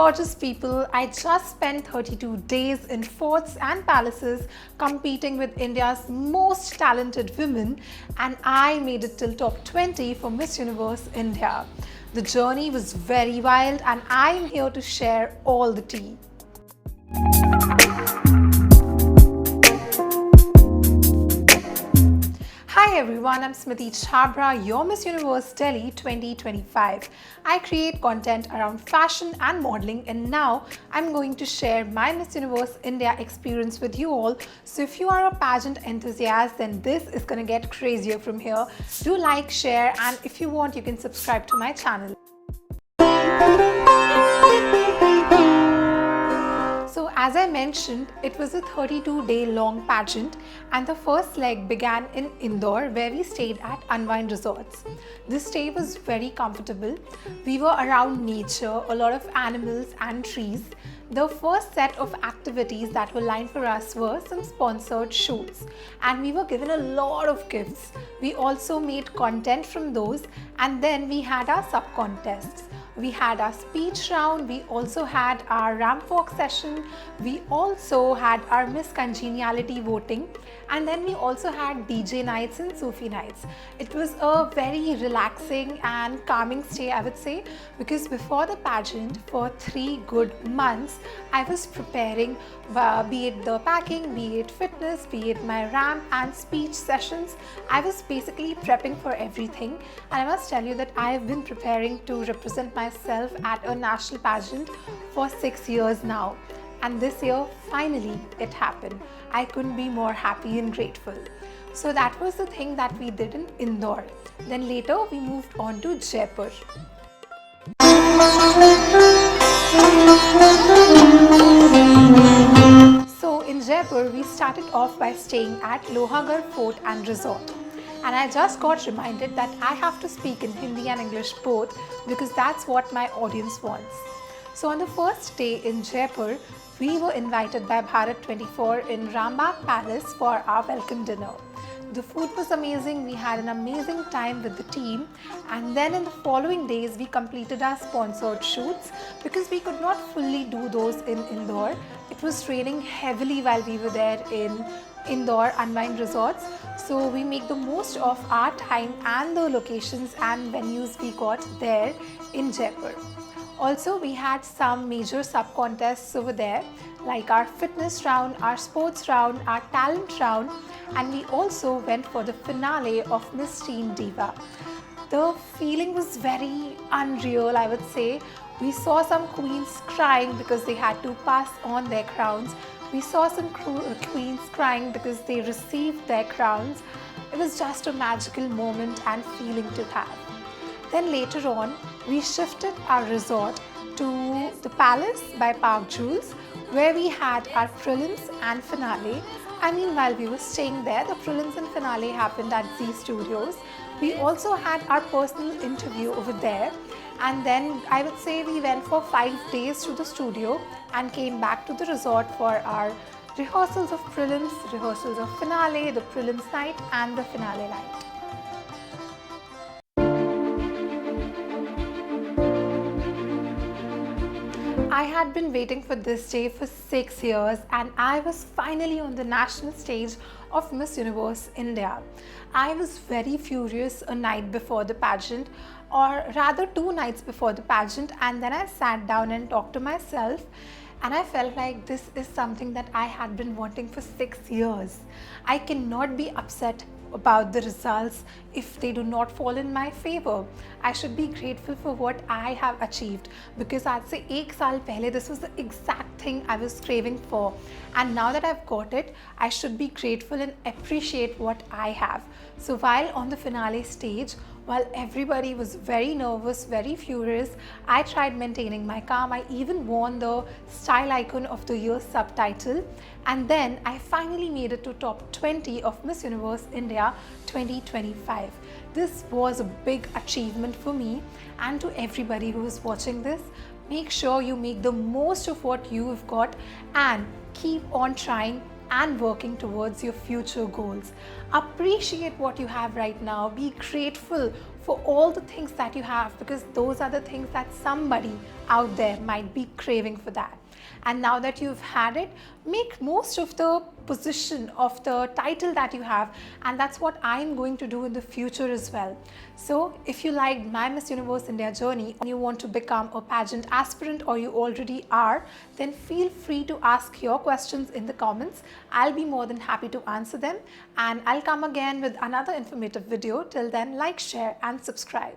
gorgeous people, I just spent 32 days in forts and palaces competing with India's most talented women, and I made it till top 20 for Miss Universe India. The journey was very wild and I am here to share all the tea. Hi everyone, I'm Smriti Chhabra, your Miss Universe Delhi 2025. I create content around fashion and modeling, and now I'm going to share my Miss Universe India experience with you all. So if you are a pageant enthusiast, then this is gonna get crazier from here. Do like, share, and if you want, you can subscribe to my channel. So as I mentioned, it was a 32-day long pageant, and the first leg began in Indore, where we stayed at Unwind Resorts. This stay was very comfortable. We were around nature, a lot of animals and trees. The first set of activities that were lined for us were some sponsored shoots, and we were given a lot of gifts. We also made content from those, and then we had our sub-contests. We had our speech round, we also had our ramp walk session, we also had our Miss Congeniality voting, and then we also had DJ nights and Sufi nights. It was a very relaxing and calming stay, I would say, because before the pageant, for 3 good months, I was preparing, be it the packing, be it fitness, be it my ramp and speech sessions. I was basically prepping for everything, and I must tell you that I have been preparing to represent myself at a national pageant for 6 years now, and this year finally it happened. I couldn't be more happy and grateful. So that was the thing that we did in Indore. Then later we moved on to Jaipur. So in Jaipur we started off by staying at Lohagarh Fort and Resort. And I just got reminded that I have to speak in Hindi and English both, because that's what my audience wants. So on the first day in Jaipur, we were invited by Bharat 24 in Rambagh Palace for our welcome dinner. The food was amazing, we had an amazing time with the team, and then in the following days we completed our sponsored shoots because we could not fully do those in Indore. It was raining heavily while we were there in Indore Unwind Resorts, so we make the most of our time and the locations and venues we got there in Jaipur. Also, we had some major sub-contests over there, like our fitness round, our sports round, our talent round, and we also went for the finale of Miss Teen Diva. The feeling was very unreal, I would say. We saw some queens crying because they had to pass on their crowns. We saw some queens crying because they received their crowns. It was just a magical moment and feeling to have. Then later on, we shifted our resort to the Palace by Park Jewels, where we had our prelims and finale. I mean, while we were staying there, the prelims and finale happened at Z Studios. We also had our personal interview over there, and then I would say we went for 5 days to the studio and came back to the resort for our rehearsals of prelims, rehearsals of finale, the prelims night and the finale night. I had been waiting for this day for 6 years, and I was finally on the national stage of Miss Universe India. I was very furious a night before the pageant, or rather 2 nights before the pageant, and then I sat down and talked to myself, and I felt like this is something that I had been wanting for 6 years. I cannot be upset about the results if they do not fall in my favor. I should be grateful for what I have achieved, because I'd say 1 saal pehle this was the exact thing I was craving for, and now that I've got it, I should be grateful and appreciate what I have. So while on the finale stage, while everybody was very nervous, very furious, I tried maintaining my calm. I even won the Style Icon of the Year subtitle, and then I finally made it to top 20 of Miss Universe India 2025. This was a big achievement for me, and to everybody who is watching this, make sure you make the most of what you've got and keep on trying and working towards your future goals. Appreciate what you have right now. Be grateful for all the things that you have, because those are the things that somebody out there might be craving for that. And now that you've had it, make most of the position of the title that you have, and that's what I'm going to do in the future as well. So if you liked my Miss Universe India journey and you want to become a pageant aspirant, or you already are, then feel free to ask your questions in the comments. I'll be more than happy to answer them, and I'll come again with another informative video. Till then, like, share and subscribe.